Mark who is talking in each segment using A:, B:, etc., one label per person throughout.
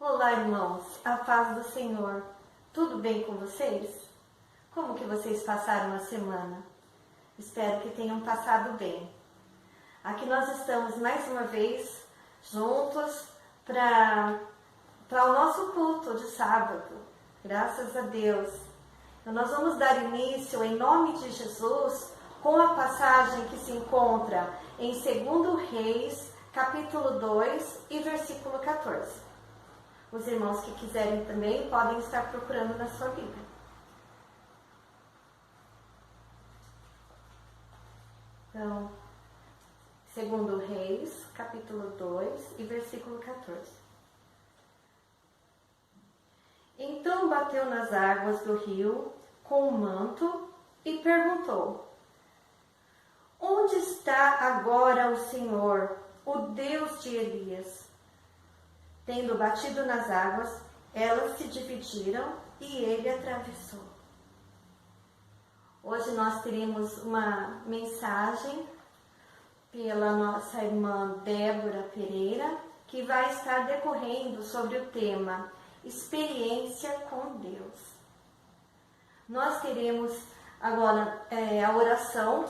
A: Olá, irmãos, a paz do Senhor. Tudo bem com vocês? Como que vocês passaram a semana? Espero que tenham passado bem. Aqui nós estamos mais uma vez juntos para o nosso culto de sábado. Graças a Deus. Então nós vamos dar início em nome de Jesus com a passagem que se encontra em 2 Reis, capítulo 2 e versículo 14. Os irmãos que quiserem também podem estar procurando na sua Bíblia. Então, 2 Reis, capítulo 2 e versículo 14. Então bateu nas águas do rio com o manto e perguntou: onde está agora o Senhor, o Deus de Elias? Tendo batido nas águas, elas se dividiram e ele atravessou. Hoje nós teremos uma mensagem pela nossa irmã Débora Pereira, que vai estar decorrendo sobre o tema Experiência com Deus. Nós teremos agora a oração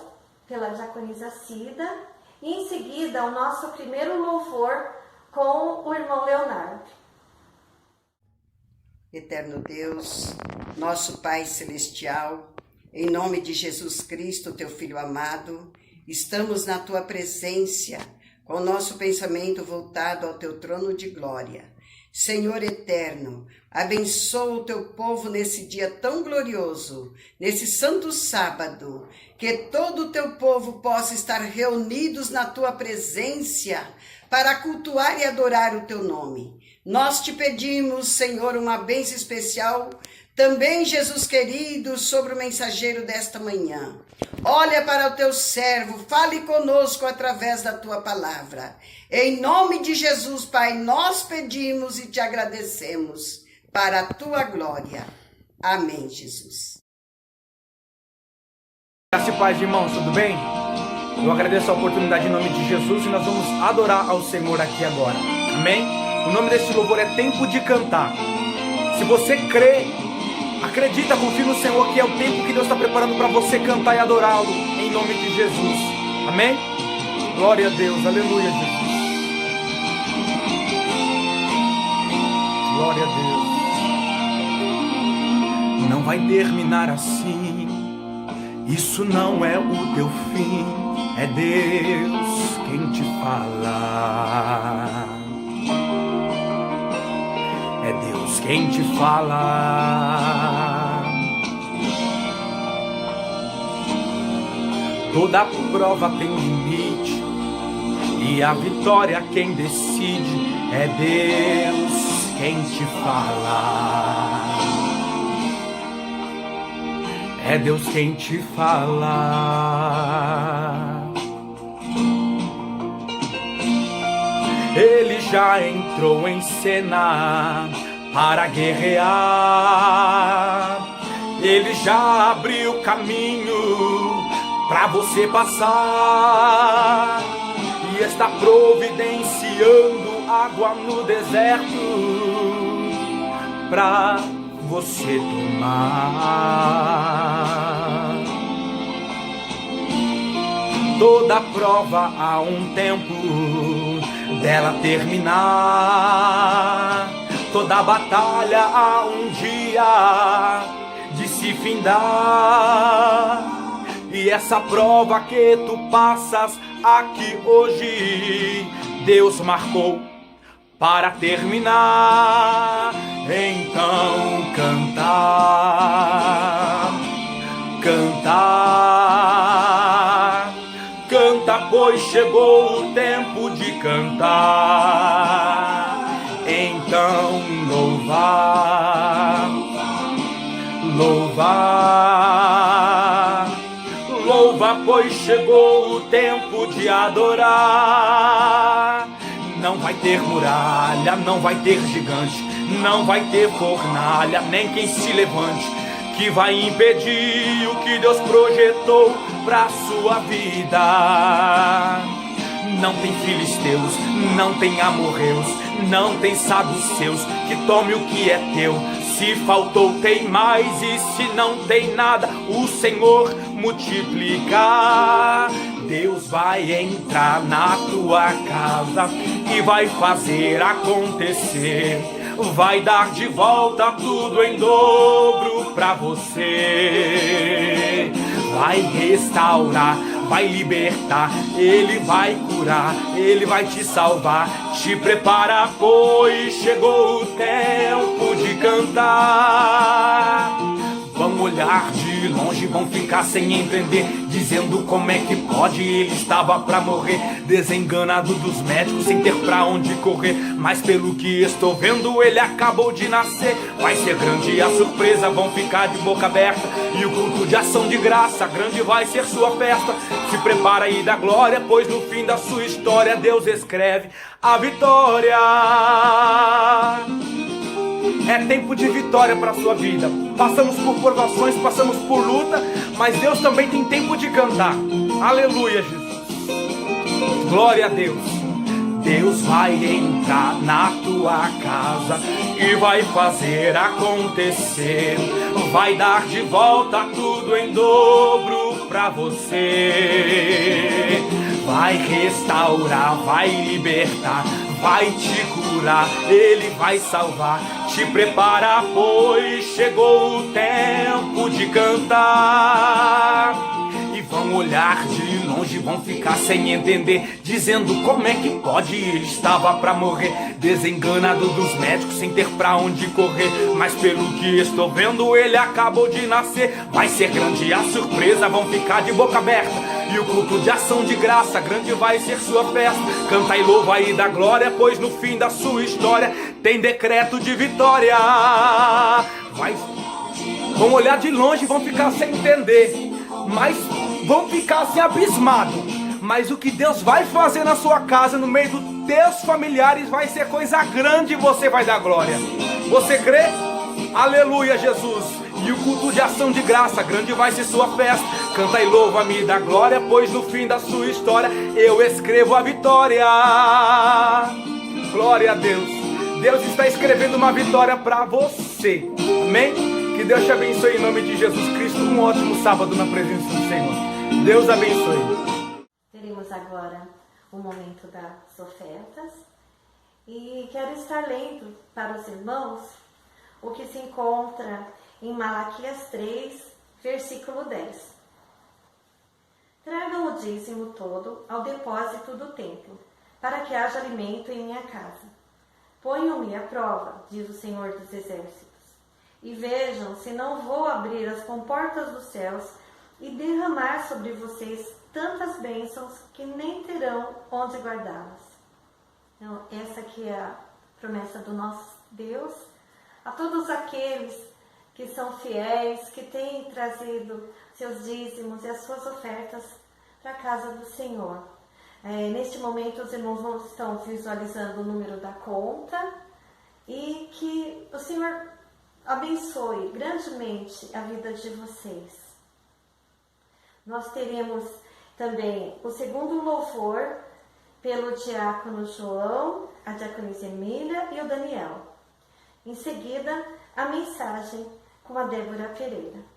A: pela diaconisa Cida e em seguida o nosso primeiro louvor com o irmão Leonardo.
B: Eterno Deus, nosso Pai Celestial, em nome de Jesus Cristo, teu Filho amado, estamos na tua presença, com o nosso pensamento voltado ao teu trono de glória. Senhor eterno, abençoa o teu povo nesse dia tão glorioso, nesse santo sábado, que todo o teu povo possa estar reunidos na tua presença para cultuar e adorar o teu nome. Nós te pedimos, Senhor, uma bênção especial, também, Jesus querido, sobre o mensageiro desta manhã. Olha para o teu servo, fale conosco através da tua palavra. Em nome de Jesus, Pai, nós pedimos e te agradecemos para a tua glória. Amém, Jesus.
C: Graça e paz, irmãos, tudo bem? Eu agradeço a oportunidade em nome de Jesus e nós vamos adorar ao Senhor aqui agora. Amém? O nome desse louvor é Tempo de Cantar. Se você crê, acredita, confia no Senhor que é o tempo que Deus está preparando para você cantar e adorá-lo em nome de Jesus. Amém? Glória a Deus, aleluia, Jesus. Glória a Deus. Não vai terminar assim. Isso não é o teu fim. É Deus quem te fala. É Deus quem te fala. Toda prova tem um limite e a vitória quem decide. É Deus quem te fala. É Deus quem te fala. Ele já entrou em cena para guerrear. Ele já abriu caminho para você passar. E está providenciando água no deserto para você tomar. Toda prova há um tempo dela terminar. Toda batalha há um dia de se findar. E essa prova que tu passas aqui hoje, Deus marcou para terminar. Então cantar, cantar, canta, pois chegou o tempo de cantar. Então louvar, louvar, louva, pois chegou o tempo de adorar. Não vai ter muralha, não vai ter gigante, não vai ter fornalha, nem quem se levante, que vai impedir o que Deus projetou pra sua vida. não tem filisteus, não tem amorreus, não tem saduceus, que tome o que é teu. Se faltou tem mais, e se não tem nada, o Senhor multiplicar. Deus vai entrar na tua casa e vai fazer acontecer. Vai dar de volta tudo em dobro pra você. Vai restaurar, vai libertar, Ele vai curar, Ele vai te salvar. Te prepara, pois chegou o tempo de cantar. Vão olhar de longe, vão ficar sem entender, dizendo como é que pode, ele estava pra morrer. Desenganado dos médicos, sem ter pra onde correr, mas pelo que estou vendo, ele acabou de nascer. Vai ser grande a surpresa, vão ficar de boca aberta, e o culto de ação de graça, grande vai ser sua festa. Se prepara aí da glória, pois no fim da sua história, Deus escreve a vitória. É tempo de vitória para a sua vida. Passamos por provações, passamos por luta, mas Deus também tem tempo de cantar. Aleluia, Jesus. Glória a Deus. Deus vai entrar na tua casa e vai fazer acontecer. Vai dar de volta tudo em dobro para você. Vai restaurar, vai libertar, vai te curar, Ele vai salvar. Te prepara, pois chegou o tempo de cantar. E vão olhar de longe, vão ficar sem entender, dizendo como é que pode, ele estava pra morrer. Desenganado dos médicos, sem ter pra onde correr, mas pelo que estou vendo, ele acabou de nascer. Vai ser grande a surpresa, vão ficar de boca aberta, e o culto de ação de graça, grande vai ser sua festa. Canta e louva aí da glória, pois no fim da sua história tem decreto de vitória. Vão olhar de longe, vão ficar sem entender, mas vão ficar assim abismados. Mas o que Deus vai fazer na sua casa, no meio dos teus familiares, vai ser coisa grande, e você vai dar glória. Você crê? Aleluia, Jesus. E o culto de ação de graça, grande vai ser sua festa. Canta e louva-me da glória, pois no fim da sua história eu escrevo a vitória. Glória a Deus. Deus está escrevendo uma vitória para você. Amém? Que Deus te abençoe em nome de Jesus Cristo. Um ótimo sábado na presença do Senhor. Deus abençoe.
A: Teremos agora o momento das ofertas. E quero estar lendo para os irmãos o que se encontra em Malaquias 3, versículo 10. Tragam o dízimo todo ao depósito do templo, para que haja alimento em minha casa. Ponham-me à prova, diz o Senhor dos Exércitos, e vejam se não vou abrir as comportas dos céus e derramar sobre vocês tantas bênçãos que nem terão onde guardá-las. Então, essa aqui é a promessa do nosso Deus a todos aqueles que são fiéis, que têm trazido seus dízimos e as suas ofertas para a casa do Senhor. Neste momento, os irmãos não estão visualizando o número da conta, e que o Senhor abençoe grandemente a vida de vocês. Nós teremos também o segundo louvor pelo diácono João, a diaconisa Emília e o Daniel. Em seguida, a mensagem com a Débora Pereira.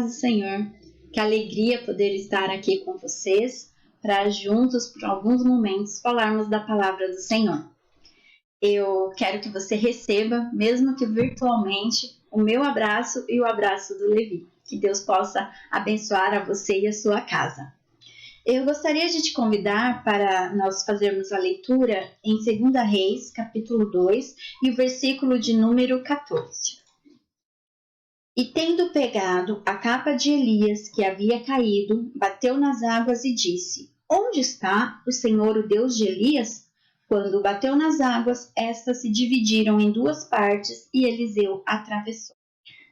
D: paz do Senhor. Que alegria poder estar aqui com vocês para juntos, por alguns momentos, falarmos da palavra do Senhor. Eu quero que você receba, mesmo que virtualmente, o meu abraço e o abraço do Levi. Que Deus possa abençoar a você e a sua casa. Eu gostaria de te convidar para nós fazermos a leitura em 2 Reis, capítulo 2, e o versículo de número 14. E tendo pegado a capa de Elias que havia caído, bateu nas águas e disse: Onde está o Senhor, o Deus de Elias? Quando bateu nas águas, estas se dividiram em duas partes e Eliseu atravessou.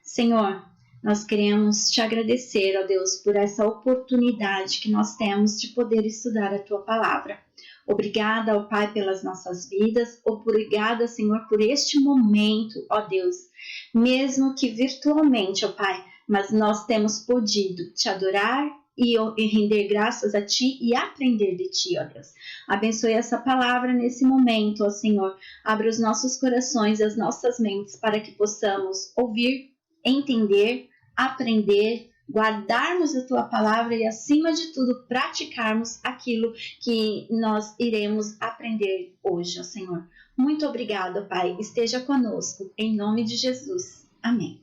D: Senhor, nós queremos te agradecer, ó Deus, por essa oportunidade que nós temos de poder estudar a tua palavra. Obrigada, ó Pai, pelas nossas vidas. Obrigada, Senhor, por este momento, ó Deus. Mesmo que virtualmente, ó Pai, mas nós temos podido te adorar e render graças a Ti e aprender de Ti, ó Deus. Abençoe essa palavra nesse momento, ó Senhor. Abre os nossos corações e as nossas mentes para que possamos ouvir, entender, aprender, guardarmos a Tua palavra e, acima de tudo, praticarmos aquilo que nós iremos aprender hoje, ó Senhor. Muito obrigada, Pai. Esteja conosco, em nome de Jesus. Amém.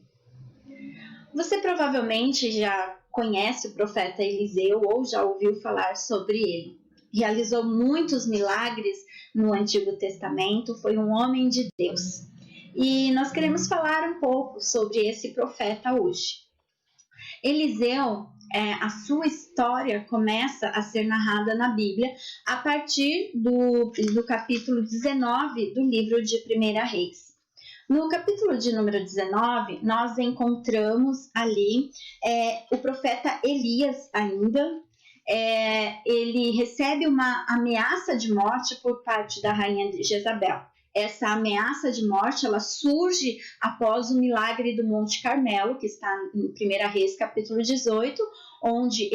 D: Você provavelmente já conhece o profeta Eliseu ou já ouviu falar sobre ele. Realizou muitos milagres no Antigo Testamento, foi um homem de Deus. E nós queremos falar um pouco sobre esse profeta hoje. Eliseu, a sua história começa a ser narrada na Bíblia a partir do capítulo 19 do livro de 1 Reis. No capítulo de número 19, nós encontramos ali o profeta Elias ainda. Ele recebe uma ameaça de morte por parte da rainha Jezabel. Essa ameaça de morte, ela surge após o milagre do Monte Carmelo, que está em 1 Reis, capítulo 18, onde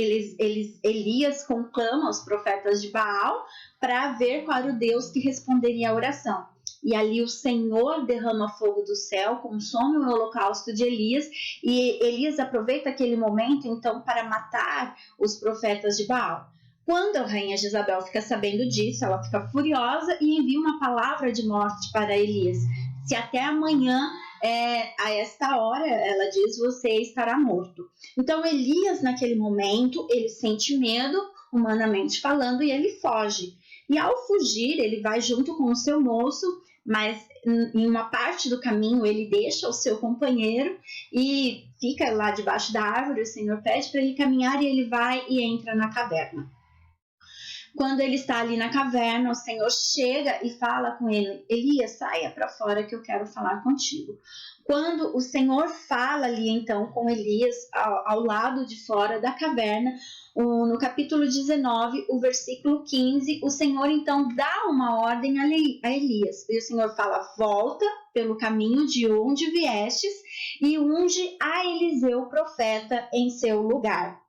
D: Elias conclama os profetas de Baal para ver qual era o Deus que responderia à oração. E ali o Senhor derrama fogo do céu, consome o holocausto de Elias, e Elias aproveita aquele momento, então, para matar os profetas de Baal. Quando a rainha Jezabel fica sabendo disso, ela fica furiosa e envia uma palavra de morte para Elias. Se até amanhã, a esta hora, ela diz, você estará morto. Então, Elias, naquele momento, ele sente medo, humanamente falando, e ele foge. E ao fugir, ele vai junto com o seu moço, mas em uma parte do caminho ele deixa o seu companheiro e fica lá debaixo da árvore. O Senhor pede para ele caminhar e ele vai e entra na caverna. Quando ele está ali na caverna, o Senhor chega e fala com ele: Elias, saia para fora que eu quero falar contigo. Quando o Senhor fala ali então com Elias ao lado de fora da caverna, no capítulo 19, o versículo 15, o Senhor então dá uma ordem a Elias. E o Senhor fala: volta pelo caminho de onde viestes e unge a Eliseu profeta em seu lugar.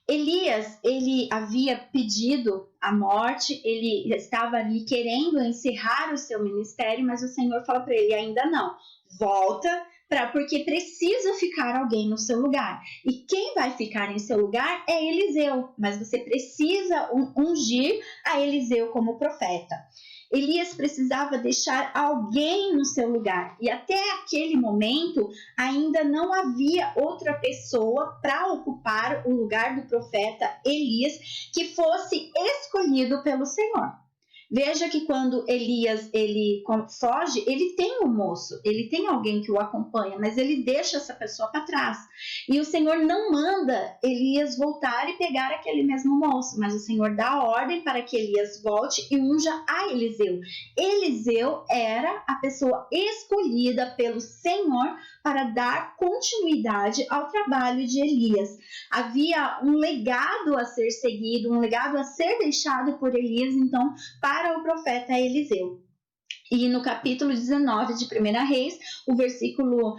D: Elias, ele havia pedido a morte, ele estava ali querendo encerrar o seu ministério, mas o Senhor fala para ele: ainda não, volta, porque precisa ficar alguém no seu lugar. E quem vai ficar em seu lugar é Eliseu, mas você precisa ungir a Eliseu como profeta. Elias precisava deixar alguém no seu lugar, e até aquele momento ainda não havia outra pessoa para ocupar o lugar do profeta Elias que fosse escolhido pelo Senhor. Veja que quando Elias ele foge, ele tem um moço, ele tem alguém que o acompanha, mas ele deixa essa pessoa para trás. E o Senhor não manda Elias voltar e pegar aquele mesmo moço, mas o Senhor dá a ordem para que Elias volte e unja a Eliseu. Eliseu era a pessoa escolhida pelo Senhor para dar continuidade ao trabalho de Elias. Havia um legado a ser seguido, um legado a ser deixado por Elias, então, para o profeta Eliseu. E no capítulo 19 de 1 Reis, o versículo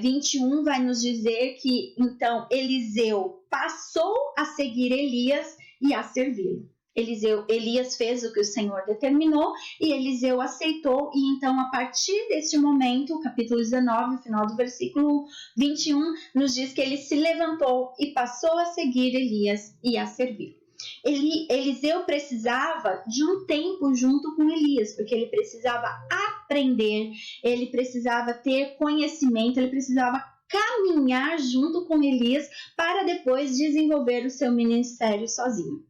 D: 21 vai nos dizer que, então, Eliseu passou a seguir Elias e a servi-lo. Elias fez o que o Senhor determinou e Eliseu aceitou, e então a partir deste momento, capítulo 19, final do versículo 21, nos diz que ele se levantou e passou a seguir Elias e a servir. Eliseu precisava de um tempo junto com Elias, porque ele precisava aprender, ele precisava ter conhecimento, ele precisava caminhar junto com Elias para depois desenvolver o seu ministério sozinho.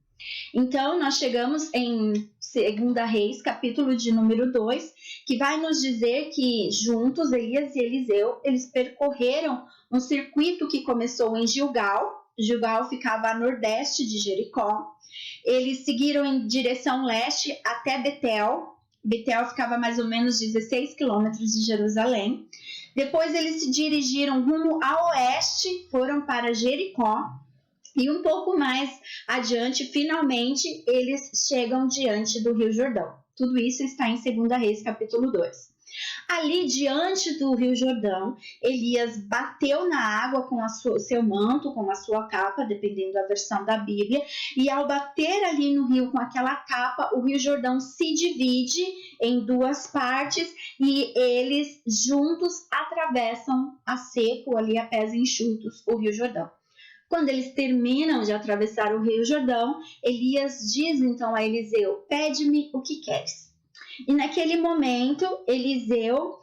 D: Então, nós chegamos em 2 Reis, capítulo de número 2, que vai nos dizer que juntos, Elias e Eliseu, eles percorreram um circuito que começou em Gilgal. Gilgal ficava a nordeste de Jericó. Eles seguiram em direção leste até Betel. Betel ficava a mais ou menos 16 quilômetros de Jerusalém. Depois eles se dirigiram rumo a oeste, foram para Jericó. E um pouco mais adiante, finalmente, eles chegam diante do Rio Jordão. Tudo isso está em 2 Reis, capítulo 2. Ali, diante do Rio Jordão, Elias bateu na água com seu manto, com a sua capa, dependendo da versão da Bíblia, e ao bater ali no rio com aquela capa, o Rio Jordão se divide em duas partes e eles juntos atravessam a seco, ali a pés enxutos, o Rio Jordão. Quando eles terminam de atravessar o Rio Jordão, Elias diz então a Eliseu: pede-me o que queres. E naquele momento, Eliseu,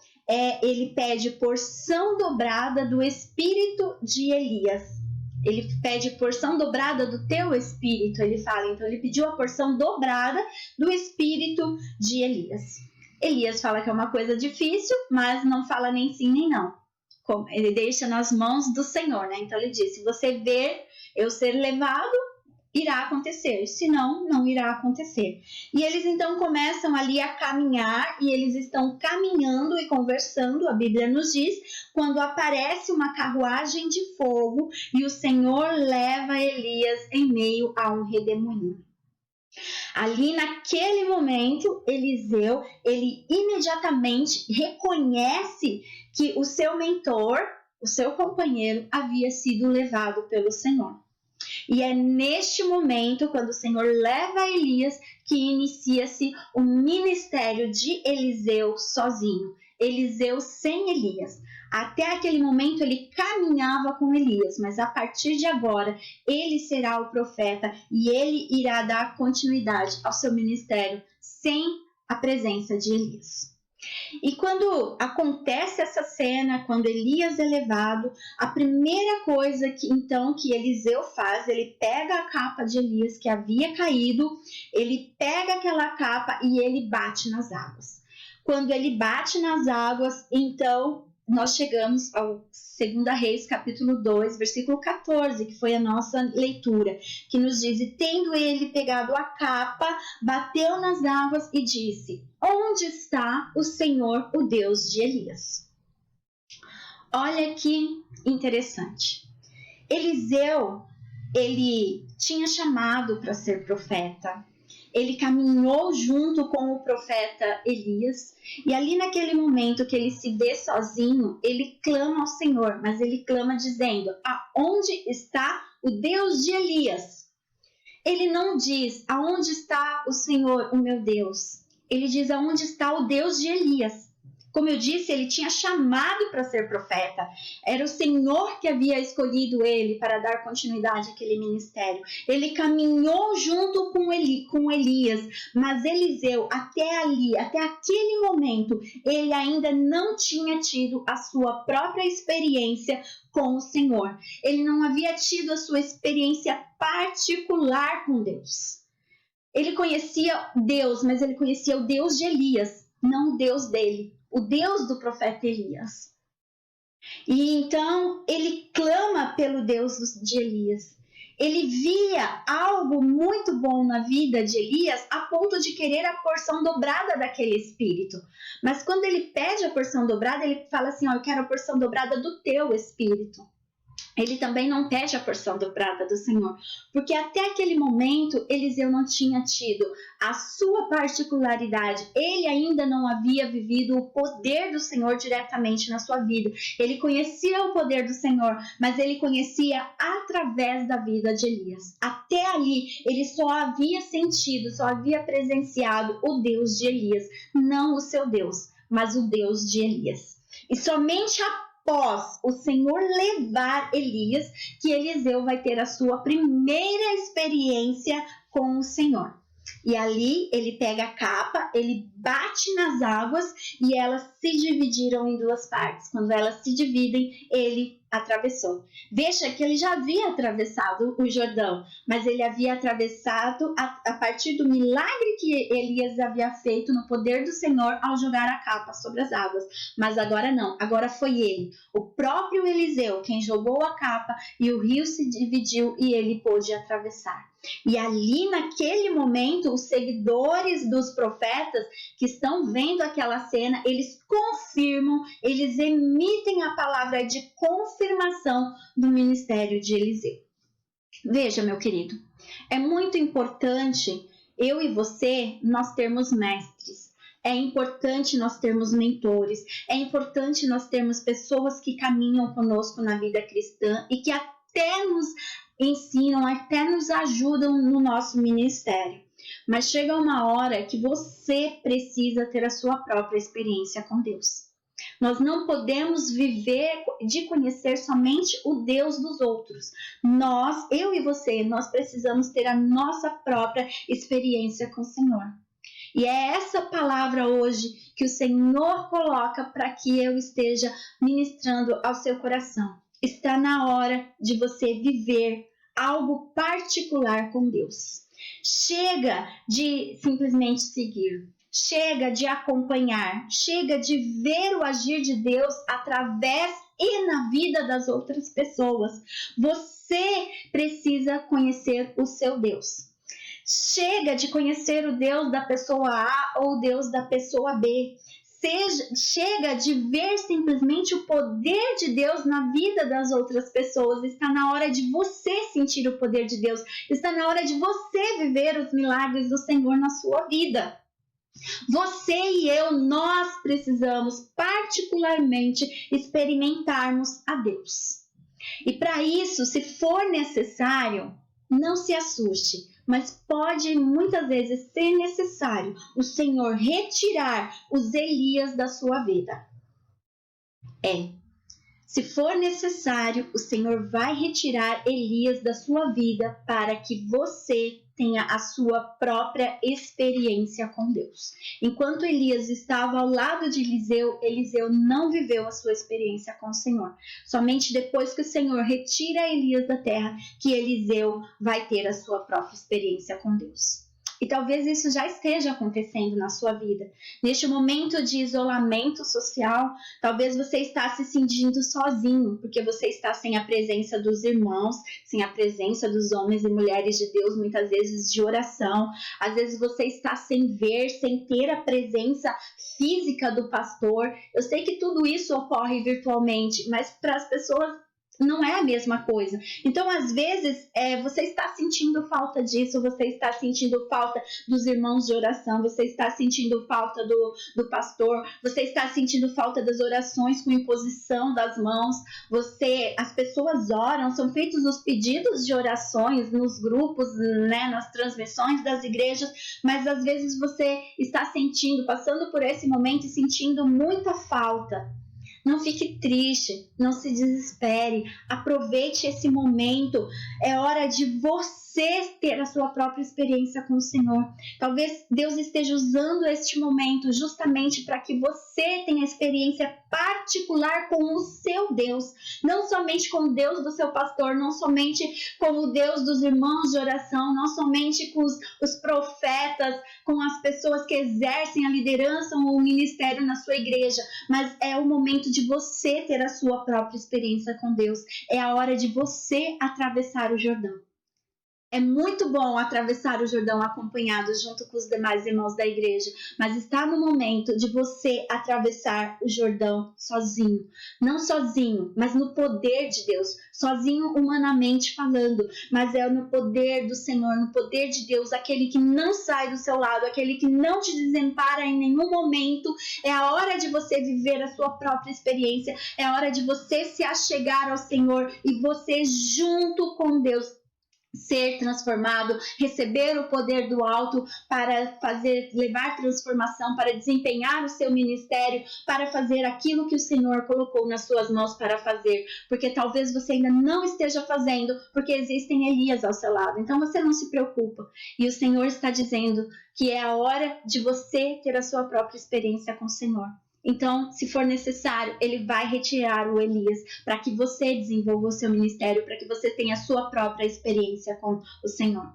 D: ele pede porção dobrada do espírito de Elias. Ele pede porção dobrada do teu espírito, ele fala. Então, ele pediu a porção dobrada do espírito de Elias. Elias fala que é uma coisa difícil, mas não fala nem sim nem não. Ele deixa nas mãos do Senhor, né? Então, ele diz: se você ver eu ser levado, irá acontecer, senão não irá acontecer. E eles então começam ali a caminhar, e eles estão caminhando e conversando, a Bíblia nos diz, quando aparece uma carruagem de fogo e o Senhor leva Elias em meio a um redemoinho. Ali naquele momento, Eliseu, ele imediatamente reconhece que o seu mentor, o seu companheiro, havia sido levado pelo Senhor. E é neste momento, quando o Senhor leva Elias, que inicia-se o ministério de Eliseu sozinho. Eliseu sem Elias. Até aquele momento ele caminhava com Elias, mas a partir de agora ele será o profeta e ele irá dar continuidade ao seu ministério sem a presença de Elias. E quando acontece essa cena, quando Elias é levado, a primeira coisa que Eliseu faz, ele pega a capa de Elias que havia caído, ele pega aquela capa e ele bate nas águas. Quando ele bate nas águas, então nós chegamos ao 2 Reis, capítulo 2, versículo 14, que foi a nossa leitura, que nos diz: e tendo ele pegado a capa, bateu nas águas e disse: onde está o Senhor, o Deus de Elias? Olha que interessante. Eliseu, ele tinha chamado para ser profeta. Ele caminhou junto com o profeta Elias, e ali naquele momento que ele se vê sozinho, ele clama ao Senhor, mas ele clama dizendo: aonde está o Deus de Elias? Ele não diz: aonde está o Senhor, o meu Deus? Ele diz: aonde está o Deus de Elias? Como eu disse, ele tinha chamado para ser profeta. Era o Senhor que havia escolhido ele para dar continuidade àquele ministério. Ele caminhou junto com Elias, mas Eliseu, até ali, até aquele momento, ele ainda não tinha tido a sua própria experiência com o Senhor. Ele não havia tido a sua experiência particular com Deus. Ele conhecia Deus, mas ele conhecia o Deus de Elias, não o Deus dele. O Deus do profeta Elias. E então ele clama pelo Deus de Elias. Ele via algo muito bom na vida de Elias a ponto de querer a porção dobrada daquele espírito. Mas quando ele pede a porção dobrada, ele fala assim: eu quero a porção dobrada do teu espírito. ele também não pede a porção do prata do Senhor, porque até aquele momento Eliseu não tinha tido a sua particularidade, ele ainda não havia vivido o poder do Senhor diretamente na sua vida. Ele conhecia o poder do Senhor, mas ele conhecia através da vida de Elias. Até ali ele só havia sentido, só havia presenciado o Deus de Elias, não o seu Deus, mas o Deus de Elias. E somente após o Senhor levar Elias, que Eliseu vai ter a sua primeira experiência com o Senhor. E ali ele pega a capa, ele bate nas águas e elas se dividiram em duas partes. Quando elas se dividem, ele atravessou. Veja que ele já havia atravessado o Jordão, mas ele havia atravessado a partir do milagre que Elias havia feito no poder do Senhor ao jogar a capa sobre as águas. Mas agora não, agora foi ele, o próprio Eliseu, quem jogou a capa e o rio se dividiu e ele pôde atravessar. E ali naquele momento, os seguidores dos profetas que estão vendo aquela cena, eles confirmam, eles emitem a palavra de confirmação do ministério de Eliseu. Veja, meu querido, é muito importante eu e você, nós termos mestres. É importante nós termos mentores. É importante nós termos pessoas que caminham conosco na vida cristã e que até nos ensinam, até nos ajudam no nosso ministério. Mas chega uma hora que você precisa ter a sua própria experiência com Deus. Nós não podemos viver de conhecer somente o Deus dos outros. Nós, eu e você, nós precisamos ter a nossa própria experiência com o Senhor. E é essa palavra hoje que o Senhor coloca para que eu esteja ministrando ao seu coração. Está na hora de você viver algo particular com Deus. Chega de simplesmente seguir. Chega de acompanhar. Chega de ver o agir de Deus através e na vida das outras pessoas. Você precisa conhecer o seu Deus. Chega de conhecer o Deus da pessoa A ou o Deus da pessoa B. Chega de ver simplesmente o poder de Deus na vida das outras pessoas. Está na hora de você sentir o poder de Deus. Está na hora de você viver os milagres do Senhor na sua vida. Você e eu, nós precisamos particularmente experimentarmos a Deus. E para isso, se for necessário, não se assuste. Mas pode muitas vezes ser necessário o Senhor retirar os Elias da sua vida. Se for necessário, o Senhor vai retirar Elias da sua vida para que você tenha a sua própria experiência com Deus. Enquanto Elias estava ao lado de Eliseu, Eliseu não viveu a sua experiência com o Senhor. Somente depois que o Senhor retira Elias da terra, que Eliseu vai ter a sua própria experiência com Deus. E talvez isso já esteja acontecendo na sua vida. Neste momento de isolamento social, talvez você está se sentindo sozinho, porque você está sem a presença dos irmãos, sem a presença dos homens e mulheres de Deus, muitas vezes de oração. Às vezes você está sem ver, sem ter a presença física do pastor. Eu sei que tudo isso ocorre virtualmente, mas para as pessoas não é a mesma coisa. Então, às vezes, você está sentindo falta disso, você está sentindo falta dos irmãos de oração, você está sentindo falta do pastor, você está sentindo falta das orações com imposição das mãos. As pessoas oram, são feitos os pedidos de orações nos grupos, né, nas transmissões das igrejas, mas às vezes você está passando por esse momento e sentindo muita falta. Não fique triste, não se desespere, aproveite esse momento, é hora de você ter a sua própria experiência com o Senhor. Talvez Deus esteja usando este momento justamente para que você tenha experiência particular com o seu Deus, não somente com o Deus do seu pastor, não somente com o Deus dos irmãos de oração, não somente com os profetas, com as pessoas que exercem a liderança ou o ministério na sua igreja, mas é o momento de você ter a sua própria experiência com Deus. É a hora de você atravessar o Jordão. É muito bom atravessar o Jordão acompanhado junto com os demais irmãos da igreja, mas está no momento de você atravessar o Jordão sozinho. Não sozinho, mas no poder de Deus. Sozinho humanamente falando, mas é no poder do Senhor, no poder de Deus, aquele que não sai do seu lado, aquele que não te desampara em nenhum momento. É a hora de você viver a sua própria experiência, é a hora de você se achegar ao Senhor e você junto com Deus ser transformado, receber o poder do alto para levar transformação, para desempenhar o seu ministério, para fazer aquilo que o Senhor colocou nas suas mãos para fazer, porque talvez você ainda não esteja fazendo, porque existem Elias ao seu lado, então você não se preocupa, e o Senhor está dizendo que é a hora de você ter a sua própria experiência com o Senhor. Então, se for necessário, ele vai retirar o Elias para que você desenvolva o seu ministério, para que você tenha a sua própria experiência com o Senhor.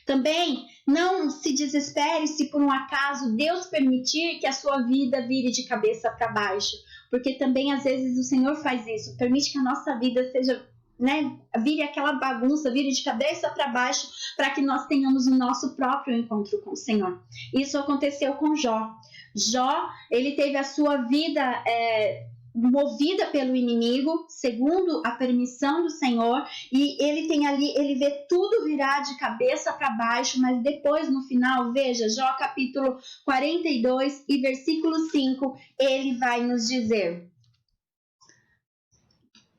D: Também não se desespere se por um acaso Deus permitir que a sua vida vire de cabeça para baixo, porque também às vezes o Senhor faz isso, permite que a nossa vida seja, vire aquela bagunça, vire de cabeça para baixo, para que nós tenhamos o nosso próprio encontro com o Senhor. Isso aconteceu com Jó. Jó, ele teve a sua vida movida pelo inimigo, segundo a permissão do Senhor, e ele vê tudo virar de cabeça para baixo, mas depois no final, veja, Jó capítulo 42 e versículo 5, ele vai nos dizer: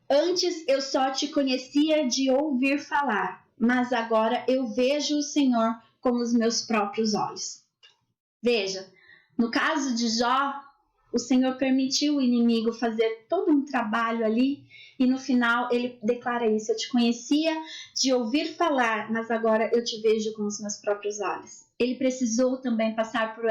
D: antes eu só te conhecia de ouvir falar, mas agora eu vejo o Senhor com os meus próprios olhos. Veja, no caso de Jó, o Senhor permitiu o inimigo fazer todo um trabalho ali e no final ele declara isso: eu te conhecia de ouvir falar, mas agora eu te vejo com os meus próprios olhos. Ele precisou também passar por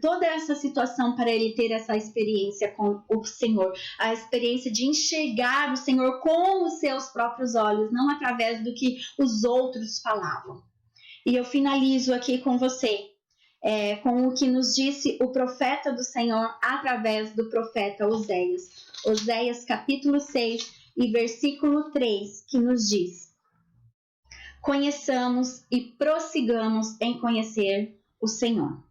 D: toda essa situação para ele ter essa experiência com o Senhor, a experiência de enxergar o Senhor com os seus próprios olhos, não através do que os outros falavam. E eu finalizo aqui com você, com o que nos disse o profeta do Senhor através do profeta Oséias. Oséias capítulo 6 e versículo 3, que nos diz: conheçamos e prossigamos em conhecer o Senhor.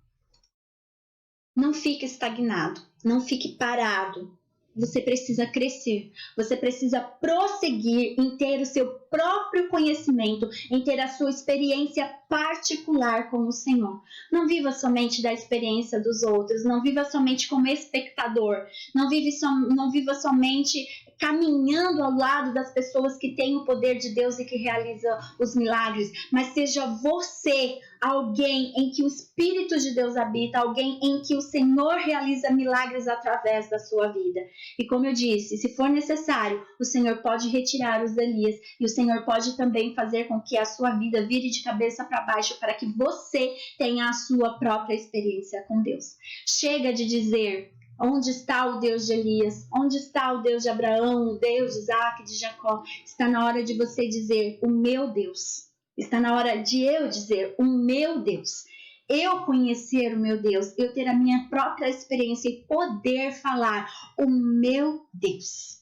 D: Não fique estagnado, não fique parado. Você precisa crescer, você precisa prosseguir em ter o seu próprio conhecimento, em ter a sua experiência particular com o Senhor. Não viva somente da experiência dos outros, não viva somente como espectador, não viva somente caminhando ao lado das pessoas que têm o poder de Deus e que realizam os milagres, mas seja você alguém em que o Espírito de Deus habita, alguém em que o Senhor realiza milagres através da sua vida. E como eu disse, se for necessário, o Senhor pode retirar os Elias e o Senhor pode também fazer com que a sua vida vire de cabeça para baixo para que você tenha a sua própria experiência com Deus. Chega de dizer: onde está o Deus de Elias? Onde está o Deus de Abraão, o Deus de Isaac, de Jacó? Está na hora de você dizer: o meu Deus. Está na hora de eu dizer: o meu Deus. Eu conhecer o meu Deus, eu ter a minha própria experiência e poder falar: o meu Deus.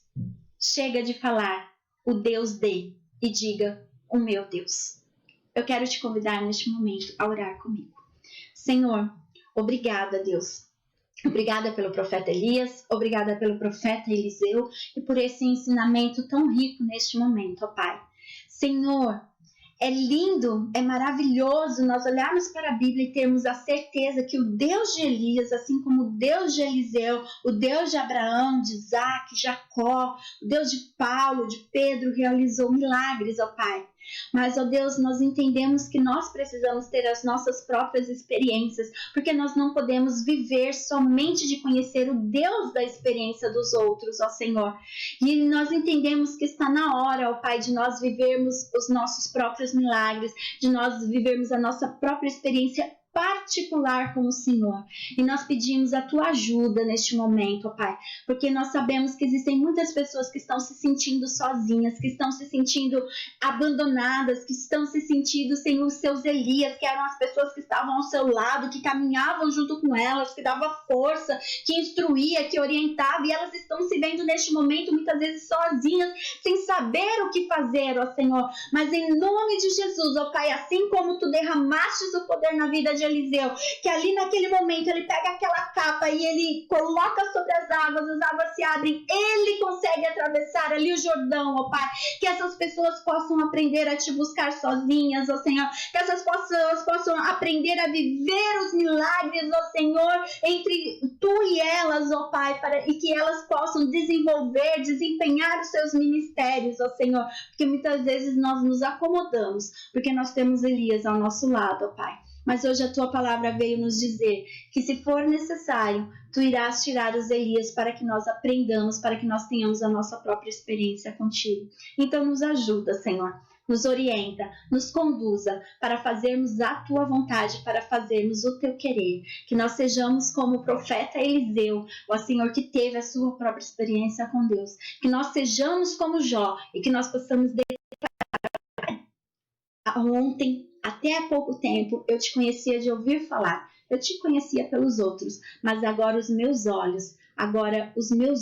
D: Chega de falar o Deus de e diga: o meu Deus. Eu quero te convidar neste momento a orar comigo. Senhor, obrigada, Deus. Obrigada pelo profeta Elias, obrigada pelo profeta Eliseu e por esse ensinamento tão rico neste momento, ó Pai. Senhor, é lindo, é maravilhoso nós olharmos para a Bíblia e termos a certeza que o Deus de Elias, assim como o Deus de Eliseu, o Deus de Abraão, de Isaac, Jacó, o Deus de Paulo, de Pedro, realizou milagres, ó Pai. Mas, ó Deus, nós entendemos que nós precisamos ter as nossas próprias experiências, porque nós não podemos viver somente de conhecer o Deus da experiência dos outros, ó Senhor. E nós entendemos que está na hora, ó Pai, de nós vivermos os nossos próprios milagres, de nós vivermos a nossa própria experiência particular com o Senhor. E nós pedimos a tua ajuda neste momento, ó Pai, porque nós sabemos que existem muitas pessoas que estão se sentindo sozinhas, que estão se sentindo abandonadas, que estão se sentindo sem os seus Elias, que eram as pessoas que estavam ao seu lado, que caminhavam junto com elas, que dava força, que instruía, que orientava, e elas estão se vendo neste momento muitas vezes sozinhas, sem saber o que fazer, ó Senhor. Mas em nome de Jesus, ó Pai, assim como tu derramaste o poder na vida de Eliseu, que ali naquele momento ele pega aquela capa e ele coloca sobre as águas se abrem, ele consegue atravessar ali o Jordão, ó Pai. Que essas pessoas possam aprender a te buscar sozinhas, ó Senhor. Que essas pessoas possam aprender a viver os milagres, ó Senhor, entre tu e elas, ó Pai, e que elas possam desempenhar os seus ministérios, ó Senhor. Porque muitas vezes nós nos acomodamos, porque nós temos Elias ao nosso lado, ó Pai. Mas hoje a tua palavra veio nos dizer que se for necessário, tu irás tirar os Elias para que nós aprendamos, para que nós tenhamos a nossa própria experiência contigo. Então nos ajuda, Senhor, nos orienta, nos conduza para fazermos a tua vontade, para fazermos o teu querer. Que nós sejamos como o profeta Eliseu, ó Senhor, que teve a sua própria experiência com Deus. Que nós sejamos como Jó e que nós possamos ontem, até há pouco tempo, eu te conhecia de ouvir falar, eu te conhecia pelos outros, mas agora os meus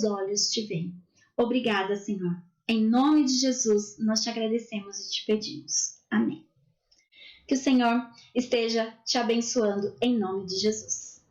D: olhos te veem. Obrigada, Senhor. Em nome de Jesus, nós te agradecemos e te pedimos. Amém. Que o Senhor esteja te abençoando em nome de Jesus.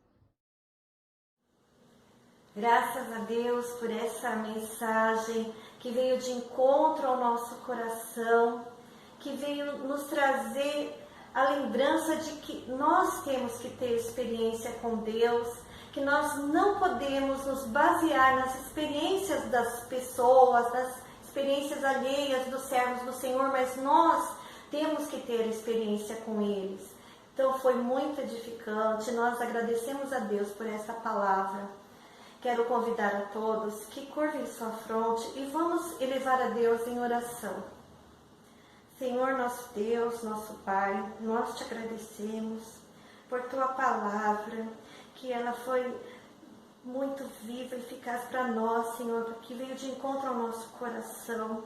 A: Graças a Deus por essa mensagem que veio de encontro ao nosso coração, que veio nos trazer a lembrança de que nós temos que ter experiência com Deus, que nós não podemos nos basear nas experiências das pessoas, das experiências alheias dos servos do Senhor, mas nós temos que ter experiência com eles. Então foi muito edificante, nós agradecemos a Deus por essa palavra. Quero convidar a todos que curvem sua fronte e vamos elevar a Deus em oração. Senhor, nosso Deus, nosso Pai, nós te agradecemos por tua palavra, que ela foi muito viva e eficaz para nós, Senhor, porque veio de encontro ao nosso coração.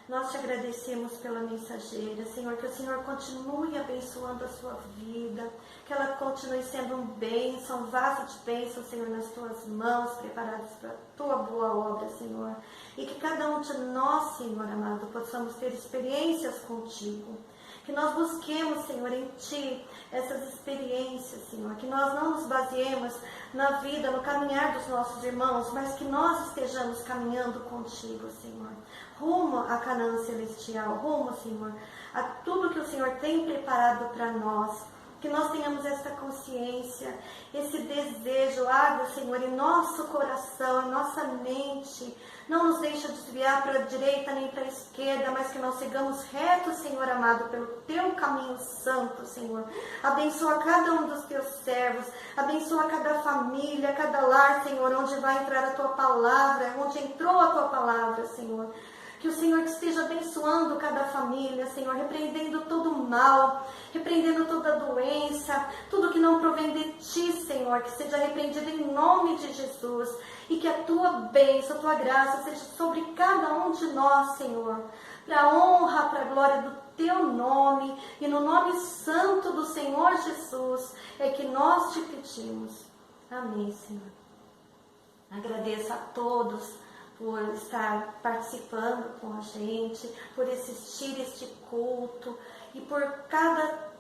A: Nós te agradecemos pela mensageira, Senhor, que o Senhor continue abençoando a sua vida, que ela continue sendo um bênção, um vaso de bênção, Senhor, nas tuas mãos, preparados para a tua boa obra, Senhor. E que cada um de nós, Senhor amado, possamos ter experiências contigo. Que nós busquemos, Senhor, em Ti essas experiências, Senhor. Que nós não nos baseemos na vida, no caminhar dos nossos irmãos, mas que nós estejamos caminhando contigo, Senhor. Rumo a Canaã celestial, rumo, Senhor, a tudo que o Senhor tem preparado para nós. Que nós tenhamos essa consciência, esse desejo, água, Senhor, em nosso coração, em nossa mente. Não nos deixa desviar para a direita nem para a esquerda, mas que nós sigamos retos, Senhor amado, pelo teu caminho santo, Senhor. Abençoa cada um dos teus servos, abençoa cada família, cada lar, Senhor, onde vai entrar a tua palavra, onde entrou a tua palavra, Senhor. Que o Senhor esteja abençoando cada família, Senhor, repreendendo todo o mal, repreendendo toda doença, tudo que não provém de Ti, Senhor, que seja repreendido em nome de Jesus. E que a Tua bênção, a Tua graça seja sobre cada um de nós, Senhor, para a honra, para a glória do Teu nome, e no nome santo do Senhor Jesus, é que nós te pedimos. Amém, Senhor. Agradeço a todos por estar participando com a gente, por assistir este culto e por cada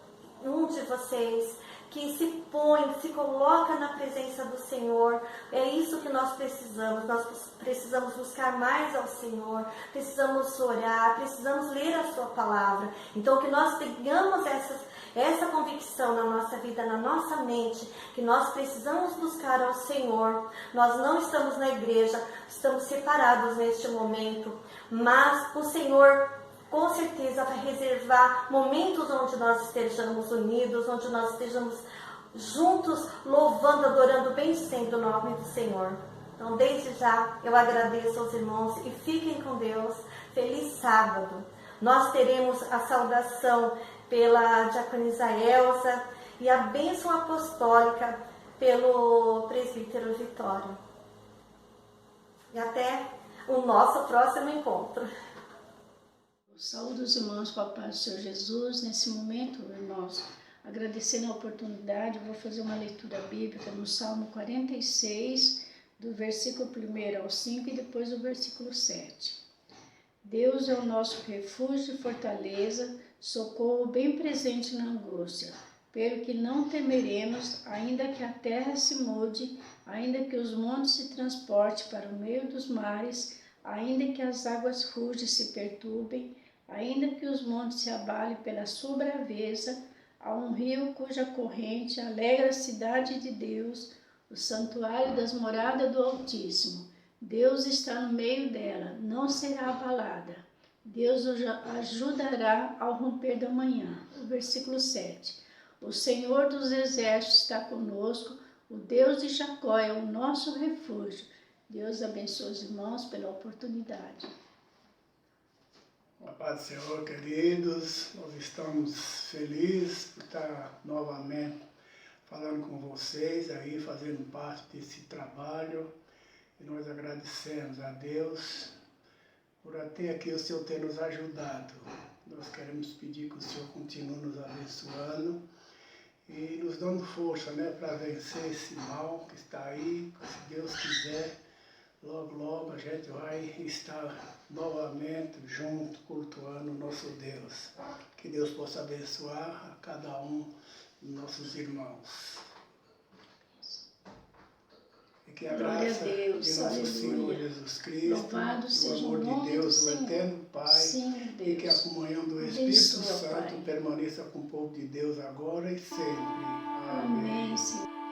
A: um de vocês que se põe, se coloca na presença do Senhor. É isso que nós precisamos buscar mais ao Senhor, precisamos orar, precisamos ler a sua palavra. Então que nós tenhamos essa convicção na nossa vida, na nossa mente, que nós precisamos buscar ao Senhor. Nós não estamos na igreja, estamos separados neste momento, mas o Senhor com certeza vai reservar momentos onde nós estejamos unidos, onde nós estejamos juntos, louvando, adorando, bendizendo o nome do Senhor. Então, desde já, eu agradeço aos irmãos e fiquem com Deus. Feliz sábado. Nós teremos a saudação pela diaconisa Elza e a bênção apostólica pelo presbítero Vitório. E até o nosso próximo encontro.
E: Saúde os irmãos com a paz do Senhor Jesus. Nesse momento, irmãos, agradecendo a oportunidade, eu vou fazer uma leitura bíblica no Salmo 46, do versículo 1 ao 5 e depois do versículo 7. Deus é o nosso refúgio e fortaleza, socorro bem presente na angústia. Pelo que não temeremos, ainda que a terra se mude, ainda que os montes se transportem para o meio dos mares, ainda que as águas rujas se perturbem, ainda que os montes se abalem pela sua braveza, há um rio cuja corrente alegra a cidade de Deus, o santuário das moradas do Altíssimo. Deus está no meio dela, não será abalada. Deus o ajudará ao romper da manhã. O versículo 7. O Senhor dos Exércitos está conosco, o Deus de Jacó é o nosso refúgio. Deus abençoe os irmãos pela oportunidade.
F: A paz do Senhor, queridos, nós estamos felizes por estar novamente falando com vocês aí, fazendo parte desse trabalho. E nós agradecemos a Deus por até aqui o Senhor ter nos ajudado. Nós queremos pedir que o Senhor continue nos abençoando e nos dando força, para vencer esse mal que está aí. Se Deus quiser, logo a gente vai estar novamente junto, cultuando o nosso Deus. Que Deus possa abençoar a cada um dos nossos irmãos. E que a
E: Glória
F: graça
E: a Deus,
F: de nosso
E: aleluia.
F: Senhor Jesus Cristo,
E: Louvado
F: o
E: seja o
F: amor
E: nome
F: de Deus,
E: do
F: o
E: Senhor.
F: eterno Pai,
E: Sim,
F: e que a
E: Deus.
F: comunhão do Espírito
E: Abençoa,
F: Santo
E: Pai.
F: permaneça com o povo de Deus agora e sempre.
E: Amém, Senhor.